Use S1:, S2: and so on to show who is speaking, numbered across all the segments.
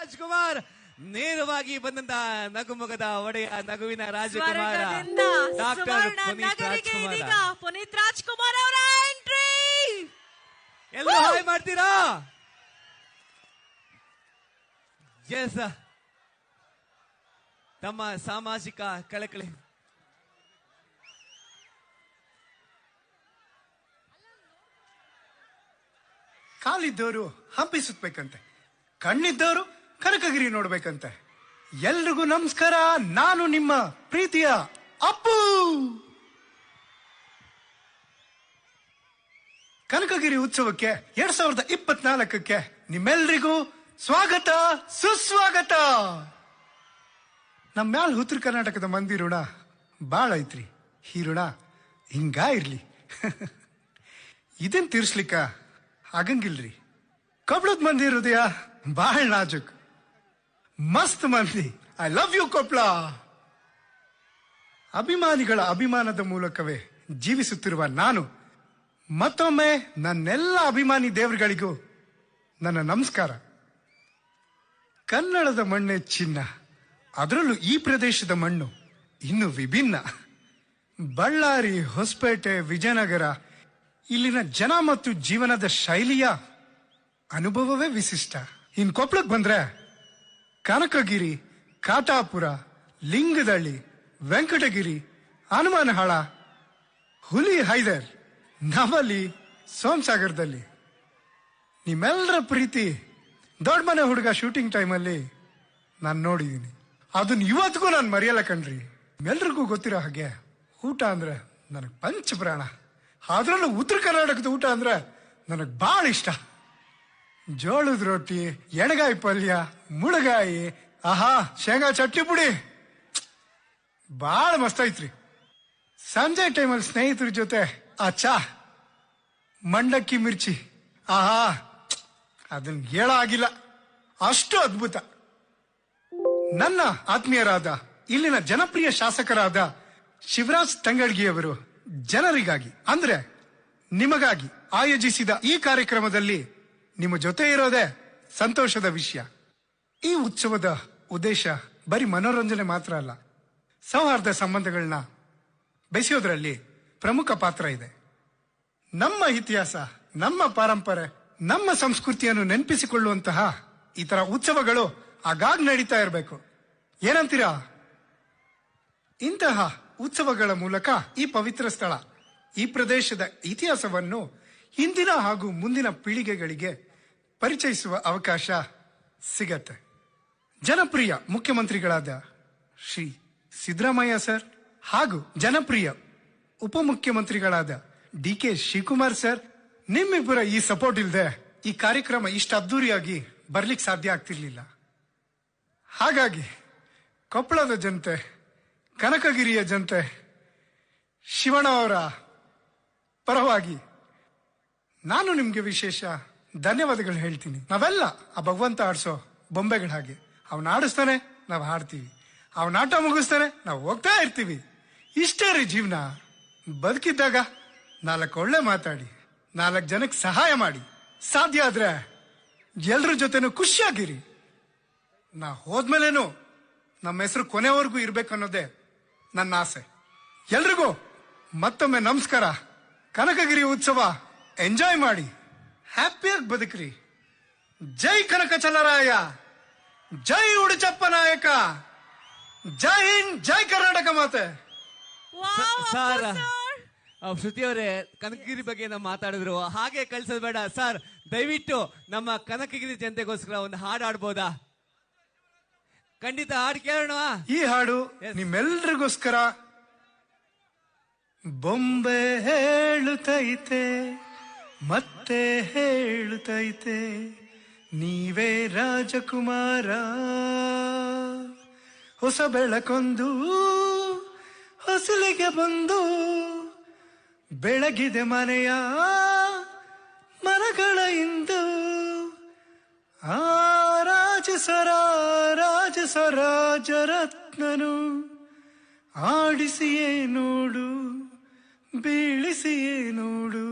S1: ರಾಜ್ಕುಮಾರ್ ನೇರವಾಗಿ ಬಂದಂತ ನಗುಮುಖದ ಒಡೆಯ ನಗುವಿನ ರಾಜಕುಮಾರ ಡಾಕ್ಟರ್
S2: ಪುನೀತ್ ರಾಜ್ಕುಮಾರ್ ಅವರ ಎಂಟ್ರಿ.
S1: ಎಲ್ಲರೂ ಹಾಯ್ ಮಾಡ್ತೀರಾ? ಎಸ್, ತಮ್ಮ ಸಾಮಾಜಿಕ ಕಳಕಳಿ
S3: ಕಾಲಿದ್ದವರು ಹಂಪಿ ಸುತ್ತಬೇಕಂತೆ, ಕಣ್ಣಿದ್ದವರು ಕನಕಗಿರಿ ನೋಡ್ಬೇಕಂತೆ. ಎಲ್ರಿಗೂ ನಮಸ್ಕಾರ, ನಾನು ನಿಮ್ಮ ಪ್ರೀತಿಯ ಅಪ್ಪು. ಕನಕಗಿರಿ ಉತ್ಸವಕ್ಕೆ 2024ಕ್ಕೆ ನಿಮ್ಮೆಲ್ರಿಗೂ ಸ್ವಾಗತ ಸುಸ್ವಾಗತ. ನಮ್ಮ ಮ್ಯಾಲ್ ಉತ್ತರ ಕರ್ನಾಟಕದ ಮಂದಿ ಋಣ ಬಾಳ ಐತ್ರಿ. ಈ ಋಣ ಹಿಂಗ ಇರ್ಲಿ. ಇದನ್ ತೀರ್ಸ್ಲಿಕ್ಕ ಆಗಂಗಿಲ್ರಿ. ಕೊಪ್ಪಳದ ಮಂದಿ ಹೃದಯ ಬಾಳ ನಾಜುಕ್, ಮಸ್ತ್ ಮಂದಿ. I love you Koppal. ಅಭಿಮಾನಿಗಳ ಅಭಿಮಾನದ ಮೂಲಕವೇ ಜೀವಿಸುತ್ತಿರುವ ನಾನು ಮತ್ತೊಮ್ಮೆ ನನ್ನೆಲ್ಲ ಅಭಿಮಾನಿ ದೇವರುಗಳಿಗೂ ನನ್ನ ನಮಸ್ಕಾರ. ಕನ್ನಡದ ಮಣ್ಣೆ ಚಿನ್ನ, ಅದರಲ್ಲೂ ಈ ಪ್ರದೇಶದ ಮಣ್ಣು ಇನ್ನು ವಿಭಿನ್ನ. ಬಳ್ಳಾರಿ, ಹೊಸಪೇಟೆ, ವಿಜಯನಗರ ಇಲ್ಲಿನ ಜನ ಮತ್ತು ಜೀವನದ ಶೈಲಿಯ ಅನುಭವವೇ ವಿಶಿಷ್ಟ. ಇನ್ ಕೊಪ್ಪಳಕ್ಕೆ ಬಂದ್ರೆ ಕನಕಗಿರಿ, ಕಾಟಾಪುರ, ಲಿಂಗದಳ್ಳಿ, ವೆಂಕಟಗಿರಿ, ಹನುಮಾನಹಾಳ, ಹುಲಿ ಹೈದರ್, ನವಲಿ, ಸೋಮಸಾಗರದಲ್ಲಿ ನಿಮ್ಮೆಲ್ಲರ ಪ್ರೀತಿ ದೊಡ್ಡ ಮನೆ ಹುಡುಗ ಶೂಟಿಂಗ್ ಟೈಮಲ್ಲಿ ನಾನು ನೋಡಿದ್ದೀನಿ. ಅದನ್ನ ಇವತ್ತಿಗೂ ನಾನು ಮರೆಯಲ್ಲ ಕಣ್ರಿ. ನಿಮ್ಮೆಲ್ರಿಗೂ ಗೊತ್ತಿರೋ ಹಾಗೆ ಊಟ ಅಂದ್ರೆ ನನಗೆ ಪಂಚಪ್ರಾಣ. ಅದರಲ್ಲೂ ಉತ್ತರ ಕರ್ನಾಟಕದ ಊಟ ಅಂದ್ರೆ ನನಗೆ ಬಹಳ ಇಷ್ಟ. ಜೋಳದ ರೊಟ್ಟಿ, ಎಣಗಾಯಿ ಪಲ್ಯ, ಮುಳಗಾಯಿ, ಆಹಾ, ಶೇಂಗಾ ಚಟ್ನಿ ಪುಡಿ ಬಹಳ ಮಸ್ತ್ ಐತ್ರಿ. ಸಂಜೆ ಟೈಮಲ್ಲಿ ಸ್ನೇಹಿತರ ಜೊತೆ ಆ ಚಾ, ಮಂಡಕ್ಕಿ ಮಿರ್ಚಿ, ಆಹಾ, ಅದನ್ನ ಹೇಳೋ ಆಗಿಲ್ಲ, ಅಷ್ಟು ಅದ್ಭುತ. ನನ್ನ ಆತ್ಮೀಯರಾದ ಇಲ್ಲಿನ ಜನಪ್ರಿಯ ಶಾಸಕರಾದ ಶಿವರಾಜ್ ತಂಗಡ್ಗಿಯವರು ಜನರಿಗಾಗಿ ಅಂದ್ರೆ ನಿಮಗಾಗಿ ಆಯೋಜಿಸಿದ ಈ ಕಾರ್ಯಕ್ರಮದಲ್ಲಿ ನಿಮ್ಮ ಜೊತೆ ಇರೋದೇ ಸಂತೋಷದ ವಿಷಯ. ಈ ಉತ್ಸವದ ಉದ್ದೇಶ ಬರೀ ಮನೋರಂಜನೆ ಮಾತ್ರ ಅಲ್ಲ, ಸೌಹಾರ್ದ ಸಂಬಂಧಗಳನ್ನ ಬೆಸೆಯೋದ್ರಲ್ಲಿ ಪ್ರಮುಖ ಪಾತ್ರ ಇದೆ. ನಮ್ಮ ಇತಿಹಾಸ, ನಮ್ಮ ಪರಂಪರೆ, ನಮ್ಮ ಸಂಸ್ಕೃತಿಯನ್ನು ನೆನಪಿಸಿಕೊಳ್ಳುವಂತಹ ಈ ತರ ಉತ್ಸವಗಳು ಆಗಾಗ ನಡೀತಾ ಇರಬೇಕು. ಏನಂತೀರಾ? ಇಂತಹ ಉತ್ಸವಗಳ ಮೂಲಕ ಈ ಪವಿತ್ರ ಸ್ಥಳ, ಈ ಪ್ರದೇಶದ ಇತಿಹಾಸವನ್ನು ಹಿಂದಿನ ಹಾಗೂ ಮುಂದಿನ ಪೀಳಿಗೆಗಳಿಗೆ ಪರಿಚಯಿಸುವ ಅವಕಾಶ ಸಿಗತ್ತೆ. ಜನಪ್ರಿಯ ಮುಖ್ಯಮಂತ್ರಿಗಳಾದ ಶ್ರೀ ಸಿದ್ದರಾಮಯ್ಯ ಸರ್ ಹಾಗೂ ಜನಪ್ರಿಯ ಉಪಮುಖ್ಯಮಂತ್ರಿಗಳಾದ ಡಿ.ಕೆ. ಶಿವಕುಮಾರ್ ಸರ್, ನಿಮ್ಮಿಬ್ಬರ ಈ ಸಪೋರ್ಟ್ ಇಲ್ಲದೆ ಈ ಕಾರ್ಯಕ್ರಮ ಇಷ್ಟು ಅದ್ದೂರಿಯಾಗಿ ಬರ್ಲಿಕ್ಕೆ ಸಾಧ್ಯ ಆಗ್ತಿರ್ಲಿಲ್ಲ. ಹಾಗಾಗಿ ಕೊಪ್ಪಳದ ಜನತೆ, ಕನಕಗಿರಿಯ ಜನತೆ, ಶಿವಣ್ಣ ಅವರ ಪರವಾಗಿ ನಾನು ನಿಮ್ಗೆ ವಿಶೇಷ ಧನ್ಯವಾದಗಳು ಹೇಳ್ತೀನಿ. ನಾವೆಲ್ಲ ಆ ಭಗವಂತ ಆಡಿಸೋ ಬೊಂಬೆಗಳ ಹಾಗೆ, ಅವನ ಆಡಿಸ್ತಾನೆ ನಾವು ಹಾಡ್ತೀವಿ, ಅವನ ಆಟ ಮುಗಿಸ್ತಾನೆ ನಾವು ಹೋಗ್ತಾ ಇರ್ತೀವಿ. ಇಷ್ಟೇ ರೀ ಜೀವನ. ಬದುಕಿದ್ದಾಗ 4 ಒಳ್ಳೆ ಮಾತಾಡಿ, 4 ಜನಕ್ಕೆ ಸಹಾಯ ಮಾಡಿ, ಸಾಧ್ಯ ಆದ್ರೆ ಎಲ್ರ ಜೊತೆನೂ ಖುಷಿಯಾಗಿರಿ. ನಾ ಹೋದ್ಮೇಲೇನು ನಮ್ಮ ಹೆಸರು ಕೊನೆವರೆಗೂ ಇರ್ಬೇಕನ್ನೋದೇ ನನ್ನ ಆಸೆ. ಎಲ್ರಿಗೂ ಮತ್ತೊಮ್ಮೆ ನಮಸ್ಕಾರ. ಕನಕಗಿರಿ ಉತ್ಸವ ಎಂಜಾಯ್ ಮಾಡಿ, ಹ್ಯಾಪಿಯಾಗಿ ಬದುಕ್ರಿ. ಜೈ ಕನಕಚಲರಾಯ, ಜೈ ಉಡುಚಪ್ಪ ನಾಯಕ, ಜೈ ಹಿಂದ್, ಜೈ ಕರ್ನಾಟಕ ಮಾತೆ.
S1: ಸರ್, ಶ್ರುತಿ ಅವರೇ ಕನಕಗಿರಿ ಬಗ್ಗೆ ನಾವು ಮಾತಾಡಿದ್ರು, ಹಾಗೆ ಕಳ್ಸೋದು ಬೇಡ ಸರ್. ದಯವಿಟ್ಟು ನಮ್ಮ ಕನಕಗಿರಿ ಜನತೆಗೋಸ್ಕರ ಒಂದು ಹಾಡು ಹಾಡ್ಬೋದಾ? ಖಂಡಿತ ಹಾಡು ಕೇಳೋಣ.
S3: ಈ ಹಾಡು ನಿಮ್ಮೆಲ್ರಿಗೋಸ್ಕರ. ಬೊಂಬೆ ಹೇಳುತ್ತೈತೆ ಮತ್ತೆ ಹೇಳುತ್ತೈತೆ, ನೀವೇ ರಾಜಕುಮಾರ. ಹೊಸ ಬೆಳಕೊಂದು ಹೊಸಲಿಗೆ ಬಂದು ಬೆಳಗಿದೆ ಮನೆಯ ಮರಗಳ ಇಂದು. ಆ ರಾಜರತ್ನನು ಆಡಿಸಿಯೇ ನೋಡು, ಬೀಳಿಸಿಯೇ ನೋಡು,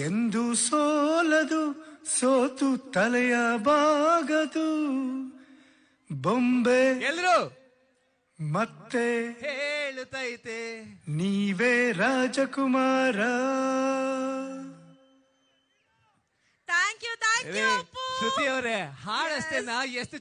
S3: ಎಂದು ಸೋಲದು ಸೋತು ತಲೆಯ ಬಾಗದು ಬೊಂಬೆ
S1: ಎಲ್ರು
S3: ಮತ್ತೆ
S1: ಹೇಳುತ್ತೈತೆ
S3: ನೀವೇ ರಾಜಕುಮಾರ.
S2: ಥ್ಯಾಂಕ್ ಯು
S1: ಶ್ರುತಿ ಅವರೇ ಹಾಡಷ್ಟೇನಾ ಎಷ್ಟು